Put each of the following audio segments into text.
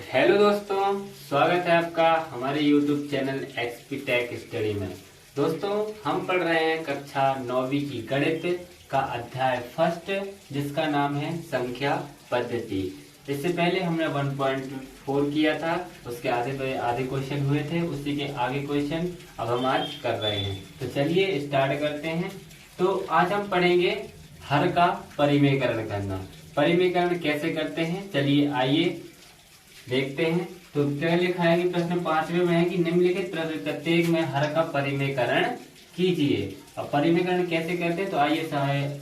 Hello दोस्तों, स्वागत है आपका हमारे YouTube channel XP tech study में। दोस्तों, हम पढ़ रहे हैं कक्षा 9वीं की गणित का अध्याय फर्स्ट, जिसका नाम है संख्या पद्धति। इससे पहले हमने 1.4 किया था, उसके आधे क्वेश्चन हुए थे, उसी के आगे क्वेश्चन अब हम आज कर रहे हैं। तो चलिए स्टार्ट करते हैं। तो आज हम पढ़ेंगे हर का परिमेयकरण करना। परिमेयकरण कैसे करते हैं, चलिए आइए देखते हैं। तो क्या लिखा है कि प्रश्न 5वें में है कि निम्नलिखित प्रत्येक में हर का परिमेयकरण कीजिए। अब परिमेयकरण कैसे करते हैं, तो आइए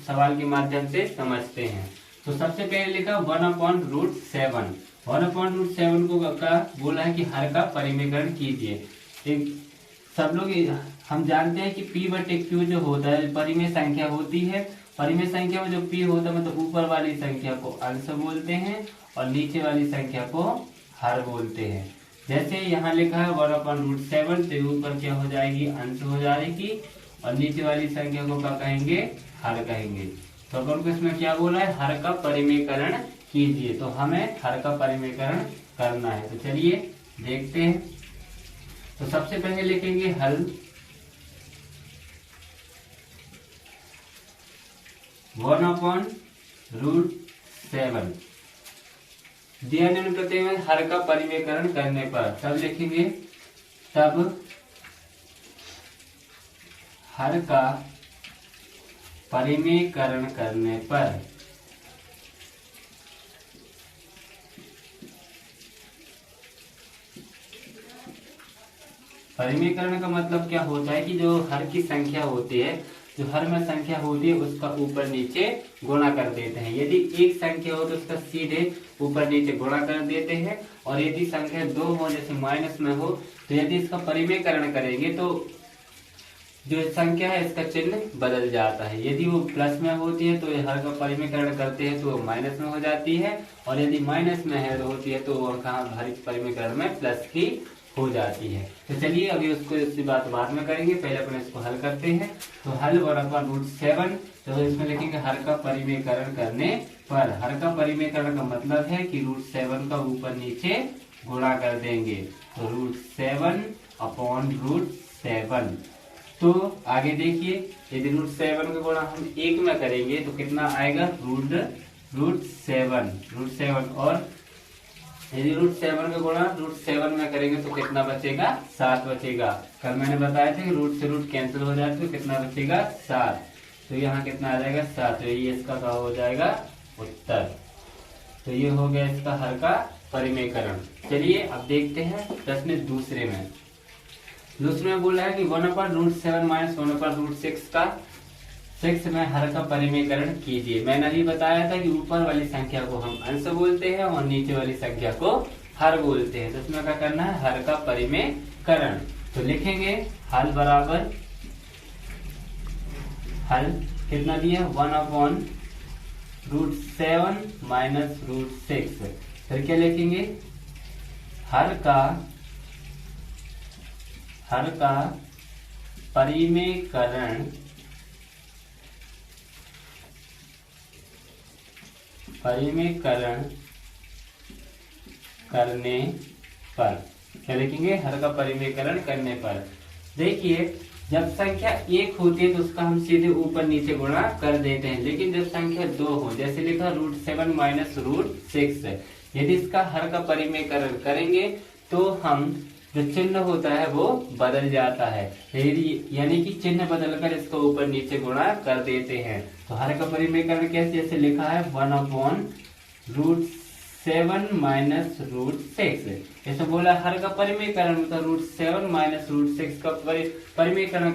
सवाल के माध्यम से समझते हैं। तो सबसे पहले लिखा 1/√7। 1/√7 को का बोला है कि हर का परिमेयकरण कीजिए। सब लोग हम जानते हैं कि P/Q जो होता है परिमेय संख्या होती है। परिमेय संख्या में जो P होता है मतलब ऊपर वाली संख्या को अंश बोलते हैं और नीचे वाली संख्या को हर बोलते हैं। जैसे यहाँ लिखा है 1/√7, तो ऊपर क्या हो जाएगी, अंश हो जाएगी, और नीचे वाली संख्या को क्या कहेंगे, हर कहेंगे। तो अपन को इसमें क्या बोला है, हर का परिमेयकरण कीजिए। तो हमें हर का परिमेयकरण करना है। तो चलिए देखते हैं। तो सबसे पहले लिखेंगे हल 1/√7 दिया निम्न प्रत्यय में हर का परिमेयकरण करने पर। तब लिखेंगे तब हर का परिमेयकरण करने पर परिमेयकरण का मतलब क्या होता है कि जो हर की संख्या होती है, जो हर में संख्या होती है उसका ऊपर नीचे गुणा कर देते हैं। यदि एक संख्या हो तो उसका सीधे ऊपर नीचे गुणा कर देते हैं, और यदि संख्या 2 हो, जैसे माइनस में हो, तो यदि इसका परिमेयकरण करेंगे तो जो संख्या है इसका चिन्ह बदल जाता है। यदि वो प्लस में होती है तो हर का परिमेयकरण करते हैं तो वो माइनस में हो जाती है, और यदि माइनस में है होती है तो वो हर परिमेयकरण में प्लस की हो जाती है। तो चलिए अभी उसको इसी बात बाद में करेंगे, पहले अपन इसको हल करते हैं। तो हल 1/√7, तो इसमें लिखेंगे हर का परिमेयकरण करने पर। हर का परिमेयकरण का मतलब है कि √7 का ऊपर नीचे गुणा कर देंगे, तो √7/√7। तो आगे देखिए, यदि √7 का गुणा हम 1 में करेंगे तो कितना आएगा, √7, और यदि √7 का गुणा √7 में करेंगे तो कितना बचेगा, 7 बचेगा। कल मैंने बताया था कि रूट से रूट कैंसिल हो जाए तो कितना बचेगा, 7। तो यहाँ कितना आ जाएगा, 7। तो ये इसका क्या हो जाएगा, उत्तर। तो ये हो गया इसका हर का परिमेयकरण। चलिए अब देखते हैं प्रश्न दूसरे में। दूसरे में बोला है कि 1/√7 - 1/√6 का 6 में हर का परिमेयकरण कीजिए। मैंने अभी बताया था कि ऊपर वाली संख्या को हम अंश बोलते हैं और नीचे वाली संख्या को हर बोलते हैं। तो इसमें क्या करना है, हर का परिमेयकरण। तो लिखेंगे हल बराबर, हल कितना दिया, 1/√7 - √6। फिर क्या लिखेंगे, हर का परिमेयकरण करने पर। क्या लिखेंगे, हर का परिमेयकरण करने पर। देखिए, जब संख्या 1 होती है तो उसका हम सीधे ऊपर नीचे गुणा कर देते हैं, लेकिन जब संख्या 2 हो, जैसे लिखा √7 - √6, यदि इसका हर का परिमेयकरण करेंगे तो हम जो चिन्ह होता है वो बदल जाता है, यानी कि चिन्ह बदलकर इसको ऊपर नीचे गुणा कर देते हैं। तो हर का परिमेयकरण कैसे, जैसे लिखा है 1/√7 - √6। ऐसे बोला हर का परिमेयकरण मतलब √7 - √6 का परिमेयकरण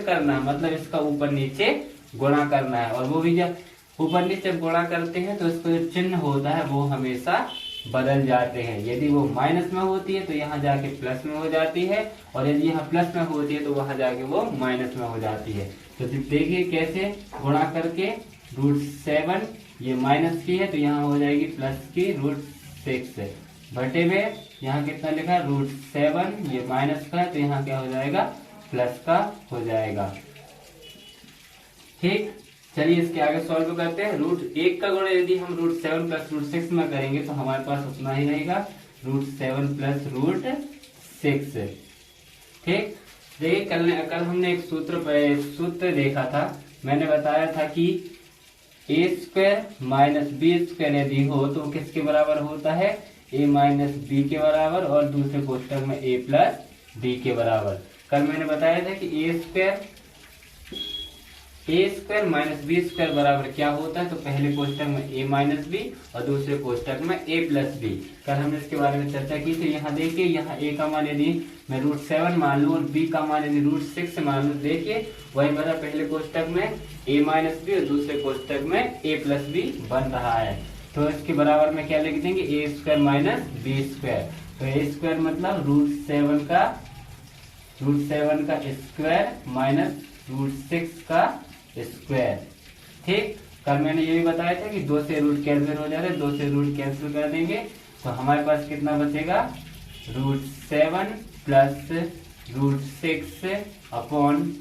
करना, मतलब इसका ऊपर नीचे गुणा करना है। और वो भी जब ऊपर नीचे गुणा करते हैं तो इसका जो चिन्ह होता है वो हमेशा बदल जाते हैं। यदि वो माइनस में होती है तो यहाँ जाके प्लस में हो जाती है, और यदि यहाँ प्लस में होती है तो वहां जाके वो माइनस में हो जाती है। तो देखिए कैसे गुणा करके, √7 ये माइनस की है तो यहाँ हो जाएगी प्लस की √6 बटे में, यहाँ कितना लिखा है √7, ये माइनस का है तो यहाँ क्या हो जाएगा, प्लस का हो जाएगा। ठीक, चलिए इसके आगे सॉल्व करते हैं। √1 का गुणा यदि हम √7 प्लस √6 में करेंगे तो हमारे पास उतना ही रहेगा, √7 प्लस √6। ठीक, देखिए कल हमने एक सूत्र देखा था। मैंने बताया था कि a² माइनस b² यदि हो तो किसके बराबर होता है, a माइनस b के बराबर, और दूसरे कोष्टक में a प्लस b के बराबर। कल मैंने बताया था कि a² माइनस b² बराबर क्या होता है, तो पहले कोष्टक में a माइनस b और दूसरे कोष्टक में a प्लस b। कल हमने इसके बारे में चर्चा की थी। यहाँ देखिए, यहाँ a का मान यदि मैं √7 मान लूँ और b का मान यदि √6 मान लूँ, देखिए वही बना, पहले कोष्टक में a माइनस b और दूसरे कोष्टक में a प्लस b बन रहा है। तो इसके बराबर में क्या लिख देंगे, a² माइनस b²। तो a² मतलब √7 का स्क्वायर माइनस √6 का स्क्वायर। ठीक, कल मैंने ये भी बताया था कि 2 से रूट कैंसिल हो जाता है, 2 से रूट कैंसिल कर देंगे तो हमारे पास कितना बचेगा, √7 प्लस √6 अपॉन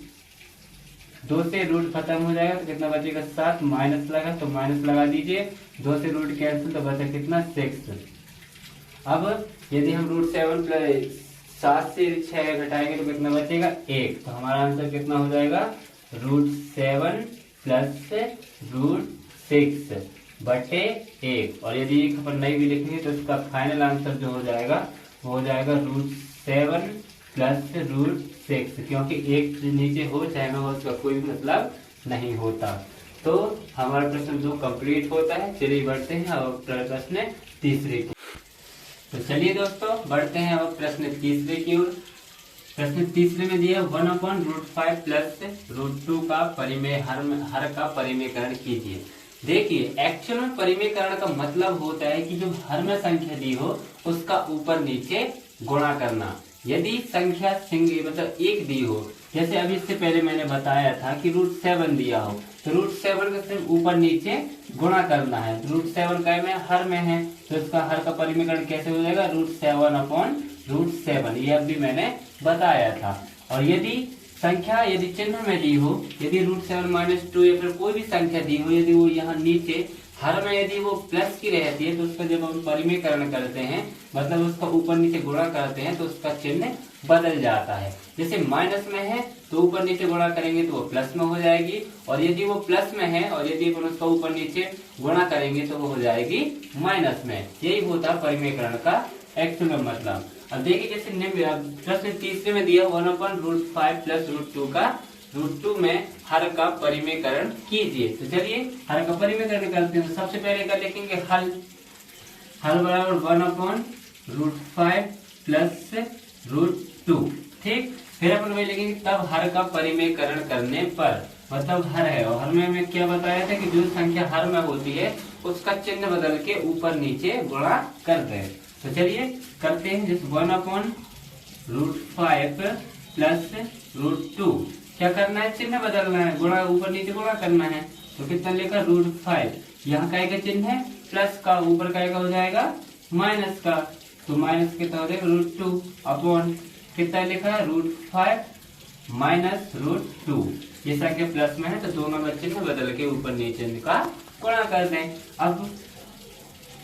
2 से रूट खत्म हो जाएगा तो कितना बचेगा, 7, माइनस लगा तो माइनस लगा दीजिए, 2 से रूट कैंसिल तो बचा कितना, 6। अब यदि हम √7 प्लस 7 से 6 घटाएंगे तो कितना बचेगा, 1। तो हमारा आंसर कितना हो जाएगा, √7 प्लस √6 बटे 1। और यदि अपन नहीं भी लिखेंगे तो इसका फाइनल आंसर जो हो जाएगा वो हो जाएगा √7 प्लस √6, क्योंकि 1 से नीचे हो चाहे ना हो उसका कोई भी मतलब नहीं होता। तो हमारा प्रश्न 2 कंप्लीट होता है। चलिए बढ़ते हैं अब प्रश्न तीसरे की। तो चलिए दोस्तों बढ़ते हैं अब प्रश्न तीसरे की ओर। प्रश्न तीसरे में दिया 1/√5 प्लस √2 का परिमेय हर का परिमेयकरण कीजिए। देखिए एक्चुअल में परिमेयकरण का मतलब होता है कि जो हर में संख्या दी हो उसका ऊपर नीचे गुणा करना। यदि संख्या सिंगल मतलब एक दी हो, जैसे अभी इससे पहले मैंने बताया था कि √7 दिया हो तो √7 का सिर्फ ऊपर नीचे गुणा करना है। √7 का में हर में है तो इसका हर का परिमेयकरण कैसे हो जाएगा, √7/√7। ये अभी मैंने बताया था। और यदि संख्या यदि चिन्ह में दी हो, यदि √7 - 2 या फिर कोई भी संख्या दी हो, यदि वो यहाँ नीचे हर में यदि वो प्लस की रहती है तो उसका जब हम परिमेयकरण करते हैं मतलब उसका ऊपर नीचे गुणा करते हैं तो उसका चिन्ह बदल जाता है। जैसे माइनस में है तो ऊपर नीचे गुणा करेंगे तो वो प्लस में हो जाएगी, और यदि वो प्लस में है और यदि अपन उसका ऊपर नीचे गुणा करेंगे तो वो हो जाएगी माइनस में। यही होता है परिमेयकरण का एक्चुअल मतलब। अब देखिए जैसे प्रश्न तीसरे में दिया 1/√5 प्लस √2 का √2 में हर का परिमेयकरण कीजिए। तो चलिए हर का परिमेयकरण करते हैं। तो सबसे पहले कर लिखेंगे हल बराबर 1/√5 प्लस √2। ठीक, फिर अपन वही लिखेंगे तब हर का परिमेयकरण करने पर, मतलब हर है और हर में क्या बताया था कि जो संख्या हर में होती है उसका चिन्ह बदल के ऊपर नीचे गुणा करते हैं। तो चलिए करते हैं। जैसे 1/√5 प्लस √2 क्या करना है, चिन्ह बदलना है, गुणा ऊपर नीचे गुणा करना है। तो कितना लिखा √5, यहाँ काय का चिन्ह है प्लस का, ऊपर काय का हो जाएगा माइनस का, तो माइनस कितना हो जाएगा √2 अपॉन कितना लिखा है √5 माइनस √2। ये संख्या प्लस में है तो दोनों में चिन्ह बदल के ऊपर नीचे का गुणा कर दें।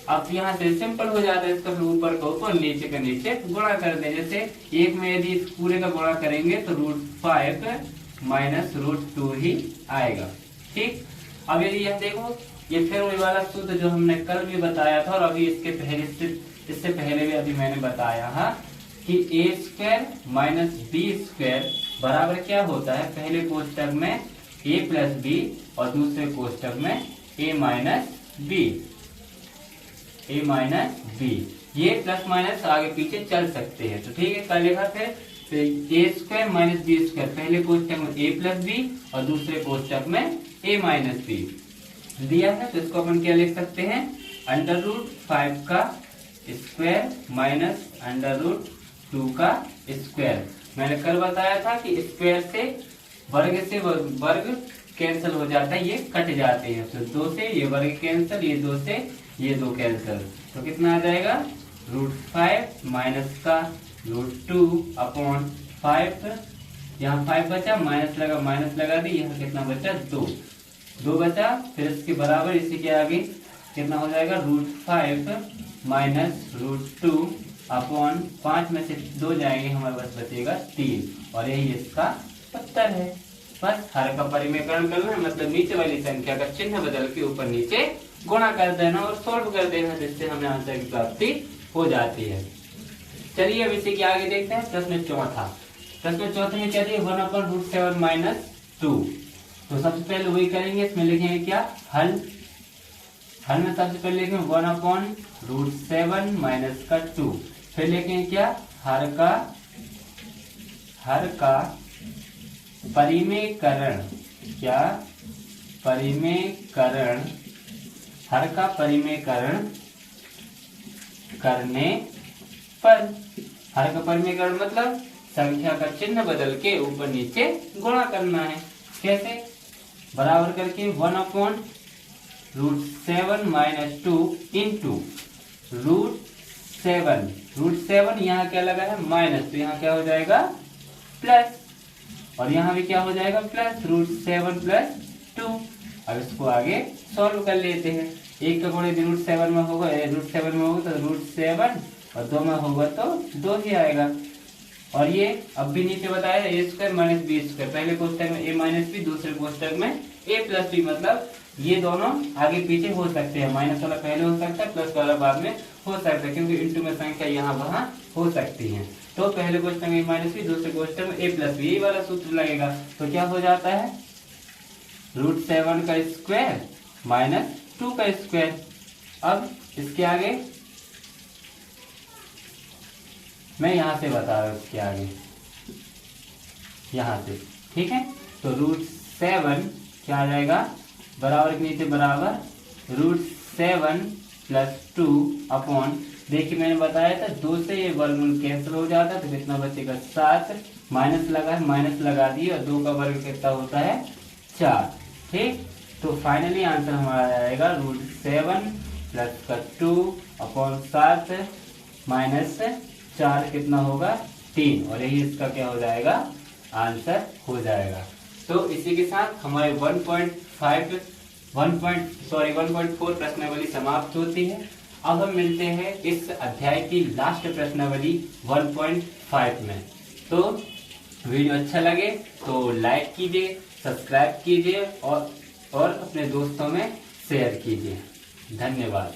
अब यहाँ से सिंपल हो जाता है, इसका ऊपर का ऊपर नीचे का नीचे गुणा कर दें। जैसे एक में यदि इस पूरे का गुणा करेंगे तो √5 माइनस √2 ही आएगा। ठीक, अब यदि यह देखो ये फिर वही वाला सूत्र जो हमने कल भी बताया था और अभी इससे पहले भी अभी मैंने बताया है कि a² माइनस b² बराबर क्या होता है, पहले कोष्टक में a प्लस b और दूसरे कोष्टक में a माइनस b। ये प्लस माइनस आगे पीछे चल सकते हैं। तो ठीक है, क्या लिखा फिर a² माइनस b², पहले कोष्टक में a प्लस b और दूसरे कोष्टक में a माइनस b दिया है। तो इसको अपन क्या लिख सकते हैं, √5 का स्क्वायर माइनस √2 का स्क्वायर। मैंने कल बताया था कि स्क्वायर से वर्ग कैंसिल हो जाता है, ये कट जाते हैं। तो 2 से ये वर्ग कैंसिल, ये 2 से ये 2 कैंसिल, तो कितना आ जाएगा √5 माइनस का √2 अपॉन 5। यहाँ 5 बचा, माइनस लगा दी, यहाँ कितना बचा 2। 2 बचा, फिर इसके बराबर इसी के आगे कितना हो जाएगा, √5 माइनस √2 अपॉन 5 में से 2 जाएंगे, हमारे पास बचेगा 3, और यही इसका उत्तर है। बस हर का परिमेयकरण करना है, मतलब नीचे वाली संख्या का चिन्ह बदल के ऊपर नीचे गुणा कर देना और सोल्व कर देना, जिससे हमें आंसर की प्राप्ति हो जाती है। चलिए अब इसी के आगे देखते हैं प्रश्न चौथा। प्रश्न चौथे में क्या दिया, 1/√7 माइनस 2। तो सबसे पहले वही करेंगे, इसमें लिखेंगे क्या, हल में सबसे पहले लिखेंगे 1/√7 माइनस का 2, फिर लिखेंगे क्या, हर का परिमेयकरण, क्या, परिमेयकरण, हर का परिमेयकरण करने पर, हर का परिमेयकरण मतलब संख्या का चिन्ह बदल के ऊपर नीचे गुणा करना है। कैसे, बराबर करके 1/√7 माइनस 2 इंटू √7 यहाँ क्या लगा है, माइनस, तो यहाँ क्या हो जाएगा, प्लस, और यहाँ भी क्या हो जाएगा, प्लस √7 प्लस 2। अब इसको आगे सॉल्व कर लेते हैं। 1 का गुणे √7 में होगा, √7 में होगा तो √7, और 2 में होगा तो 2 ही आएगा। और ये अब भी नीचे बताया a² माइनस b², पहले कोष्टक में a माइनस b, दूसरे कोष्टक में a प्लस b, मतलब ये दोनों आगे पीछे हो सकते हैं, माइनस वाला पहले हो सकता है, प्लस वाला बाद में हो सकता है, क्योंकि इंटू में संख्या यहाँ वहाँ हो सकती है। तो पहले कोष्टक में a माइनस b, दूसरे कोष्टक में a प्लस b, यही वाला सूत्र लगेगा। तो क्या हो जाता है, √7 का स्क्वायर माइनस 2 का स्क्वायर। अब इसके आगे मैं यहाँ से बता रहा हूँ, इसके आगे यहाँ से, ठीक है। तो √7 क्या आ जाएगा, बराबर के नीचे बराबर √7 प्लस 2 अपॉन, देखिए मैंने बताया था 2 से ये वर्गमूल कैंसिल हो जाता है, तो कितना बचेगा, 7, माइनस लगा है, माइनस लगा दिए, और 2 का वर्ग कितना होता है, 4, ठीक। तो फाइनली आंसर हमारा आएगा √7 प्लस का 2 अपॉन 7 माइनस 4 कितना होगा, 3, और यही इसका क्या हो जाएगा, आंसर हो जाएगा। तो इसी के साथ हमारे 1.4 प्रश्नावली समाप्त होती है। अब हम मिलते हैं इस अध्याय की लास्ट प्रश्नावली 1.5 में। तो वीडियो अच्छा लगे तो लाइक कीजिए, सब्सक्राइब कीजिए और अपने दोस्तों में शेयर कीजिए। धन्यवाद।